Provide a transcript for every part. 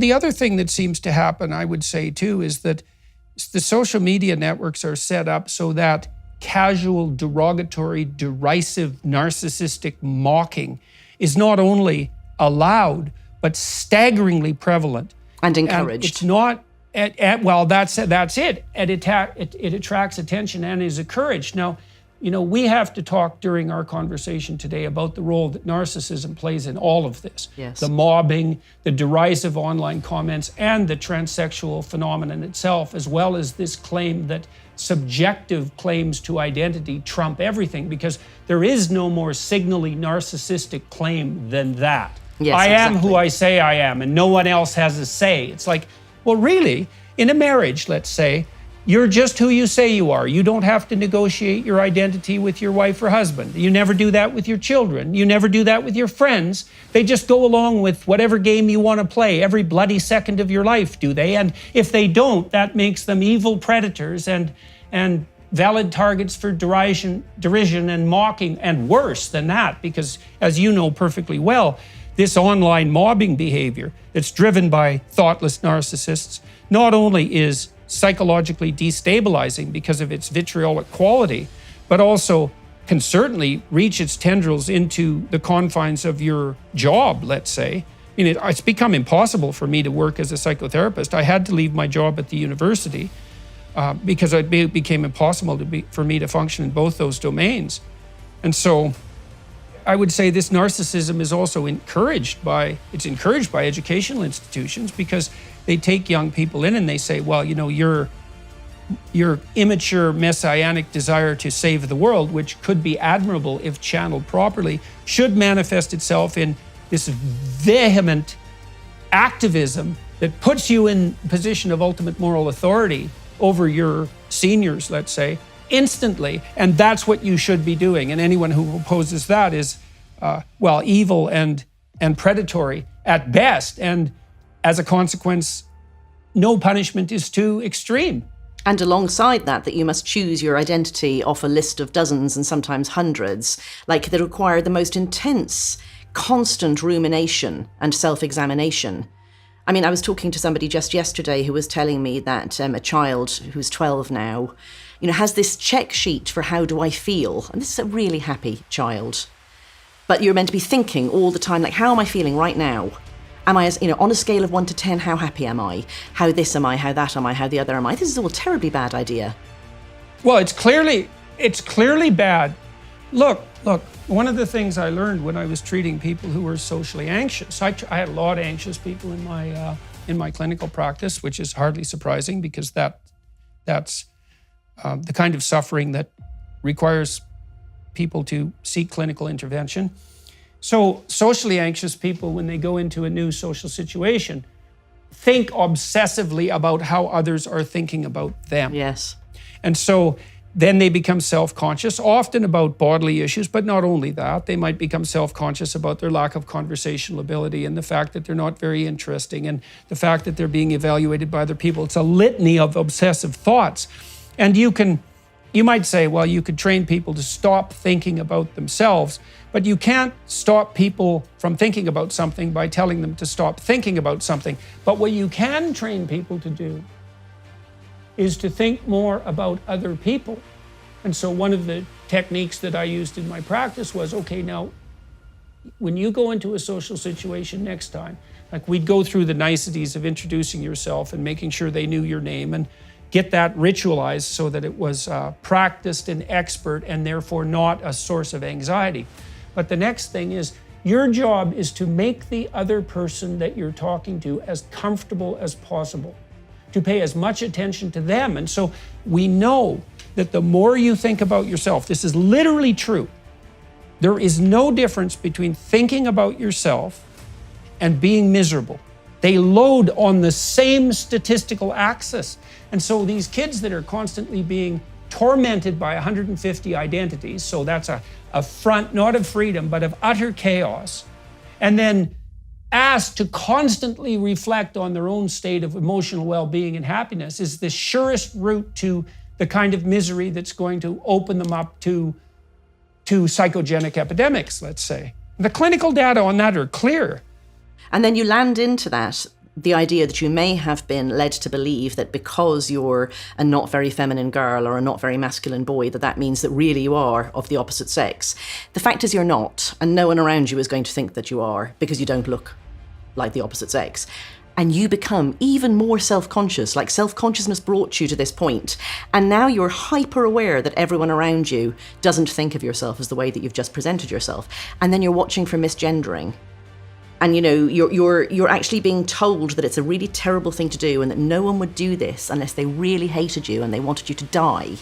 the other thing that seems to happen, I would say too, is that the social media networks are set up so that casual, derogatory, derisive, narcissistic mocking is not only allowed, but staggeringly prevalent. And encouraged. And it's not, well, that's it. It attracts attention and is encouraged. Now, we have to talk during our conversation today about the role that narcissism plays in all of this. Yes. The mobbing, the derisive online comments, and the transsexual phenomenon itself, as well as this claim that subjective claims to identity trump everything, because there is no more signally narcissistic claim than that. Yes, I am exactly. who I say I am, and no one else has a say. It's like, well, really, in a marriage, let's say, you're just who you say you are. You don't have to negotiate your identity with your wife or husband. You never do that with your children. You never do that with your friends. They just go along with whatever game you want to play every bloody second of your life, do they? And if they don't, that makes them evil predators and valid targets for derision and mocking, and worse than that, because as you know perfectly well, this online mobbing behavior that's driven by thoughtless narcissists not only is psychologically destabilizing because of its vitriolic quality, but also can certainly reach its tendrils into the confines of your job, let's say. I mean, it's become impossible for me to work as a psychotherapist. I had to leave my job at the university because it became impossible for me to function in both those domains. And so I would say this narcissism is also encouraged by educational institutions, because they take young people in and they say, well, your immature messianic desire to save the world, which could be admirable if channeled properly, should manifest itself in this vehement activism that puts you in a position of ultimate moral authority over your seniors, let's say, instantly, and that's what you should be doing. And anyone who opposes that is, evil and predatory at best. And as a consequence, no punishment is too extreme. And alongside that you must choose your identity off a list of dozens and sometimes hundreds, like that require the most intense, constant rumination and self-examination. I mean, I was talking to somebody just yesterday who was telling me that a child who's 12 now, has this check sheet for how do I feel? And this is a really happy child. But you're meant to be thinking all the time, like, how am I feeling right now? Am I, on a scale of 1 to 10, how happy am I? How this am I? How that am I? How the other am I? This is all a terribly bad idea. Well, it's clearly bad. Look, one of the things I learned when I was treating people who were socially anxious, I had a lot of anxious people in my clinical practice, which is hardly surprising, because that's the kind of suffering that requires people to seek clinical intervention. So socially anxious people, when they go into a new social situation, think obsessively about how others are thinking about them. Yes. And so then they become self-conscious, often about bodily issues, but not only that. They might become self-conscious about their lack of conversational ability and the fact that they're not very interesting and the fact that they're being evaluated by other people. It's a litany of obsessive thoughts. And you might say, well, you could train people to stop thinking about themselves, but you can't stop people from thinking about something by telling them to stop thinking about something. But what you can train people to do is to think more about other people. And so one of the techniques that I used in my practice was, okay, now, when you go into a social situation next time, like we'd go through the niceties of introducing yourself and making sure they knew your name and get that ritualized so that it was practiced and expert and therefore not a source of anxiety. But the next thing is, your job is to make the other person that you're talking to as comfortable as possible, to pay as much attention to them. And so we know that the more you think about yourself, this is literally true. There is no difference between thinking about yourself and being miserable. They load on the same statistical axis. And so these kids that are constantly being tormented by 150 identities, so that's a front not of freedom, but of utter chaos, and then asked to constantly reflect on their own state of emotional well-being and happiness, is the surest route to the kind of misery that's going to open them up to psychogenic epidemics, let's say. The clinical data on that are clear. And then you land into that the idea that you may have been led to believe that because you're a not very feminine girl or a not very masculine boy, that means that really you are of the opposite sex. The fact is you're not, and no one around you is going to think that you are because you don't look like the opposite sex. And you become even more self-conscious, like self-consciousness brought you to this point. And now you're hyper aware that everyone around you doesn't think of yourself as the way that you've just presented yourself. And then you're watching for misgendering. And you're actually being told that it's a really terrible thing to do and that no one would do this unless they really hated you and they wanted you to die.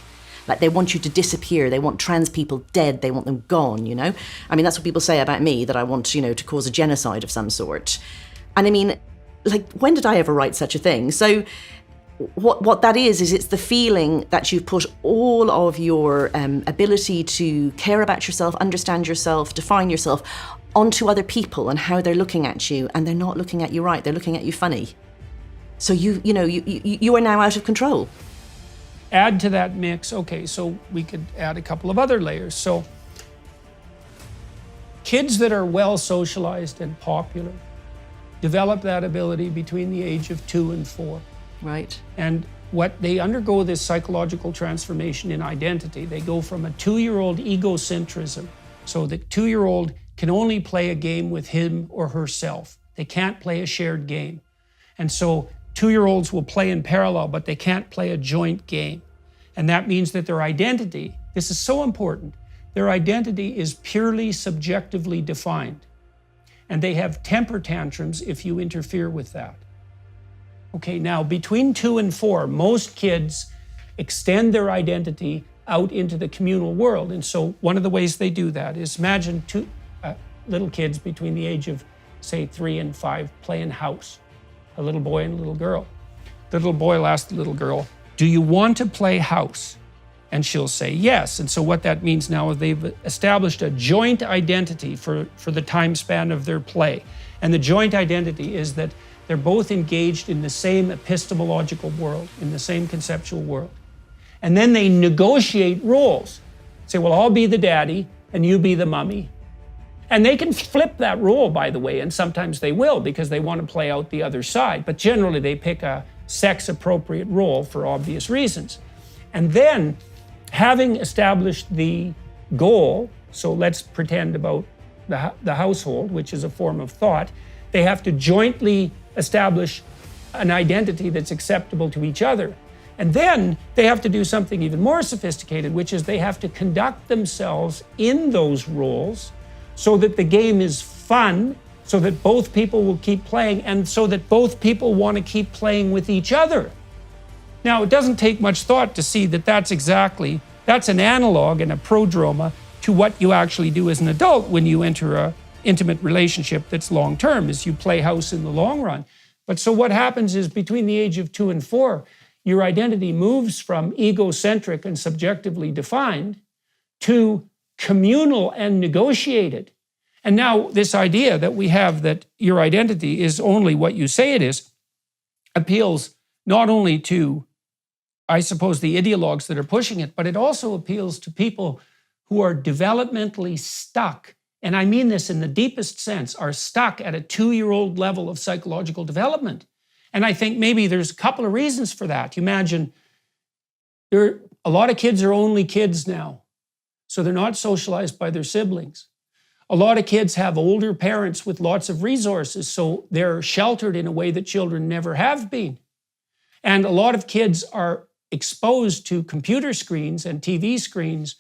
Like they want you to disappear. They want trans people dead. They want them gone, I mean, that's what people say about me, that I want, to cause a genocide of some sort. And I mean, like, when did I ever write such a thing? So what that is it's the feeling that you've put all of your ability to care about yourself, understand yourself, define yourself onto other people and how they're looking at you, and they're not looking at you right, they're looking at you funny. So you are now out of control. Add to that mix, okay, so we could add a couple of other layers. So kids that are well socialized and popular develop that ability between the age of 2 and 4. Right. And what they undergo this psychological transformation in identity. They go from a 2-year-old egocentrism. So the 2-year-old can only play a game with him or herself. They can't play a shared game. And so 2-year-olds will play in parallel, but they can't play a joint game. And that means that their identity, this is so important, their identity is purely subjectively defined. And they have temper tantrums if you interfere with that. Okay, now between 2 and 4, most kids extend their identity out into the communal world. And so one of the ways they do that is imagine two little kids between the age of, say, 3 and 5 playing house, a little boy and a little girl. The little boy will ask the little girl, "Do you want to play house?" And she'll say yes. And so what that means now is they've established a joint identity for the time span of their play. And the joint identity is that they're both engaged in the same epistemological world, in the same conceptual world. And then they negotiate roles. Say, well, I'll be the daddy and you be the mummy. And they can flip that role, by the way, and sometimes they will because they want to play out the other side. But generally they pick a sex-appropriate role for obvious reasons. And then, having established the goal, so let's pretend about the household, which is a form of thought, they have to jointly establish an identity that's acceptable to each other. And then they have to do something even more sophisticated, which is they have to conduct themselves in those roles so that the game is fun, so that both people will keep playing, and so that both people want to keep playing with each other. Now, it doesn't take much thought to see that that's an analog and a prodroma to what you actually do as an adult when you enter an intimate relationship that's long-term, is you play house in the long run. But so what happens is between the age of 2 and 4, your identity moves from egocentric and subjectively defined to communal and negotiated. And now this idea that we have that your identity is only what you say it is appeals not only to, I suppose, the ideologues that are pushing it, but it also appeals to people who are developmentally stuck, and I mean this in the deepest sense, are stuck at a 2-year-old level of psychological development. And I think maybe there's a couple of reasons for that. You imagine a lot of kids are only kids now, so they're not socialized by their siblings. A lot of kids have older parents with lots of resources, so they're sheltered in a way that children never have been. And a lot of kids are exposed to computer screens and TV screens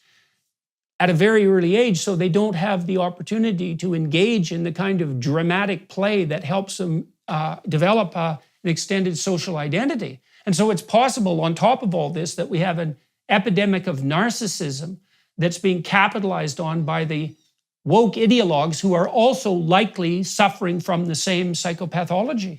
at a very early age, so they don't have the opportunity to engage in the kind of dramatic play that helps them develop an extended social identity. And so it's possible, on top of all this, that we have an epidemic of narcissism that's being capitalized on by the woke ideologues who are also likely suffering from the same psychopathology.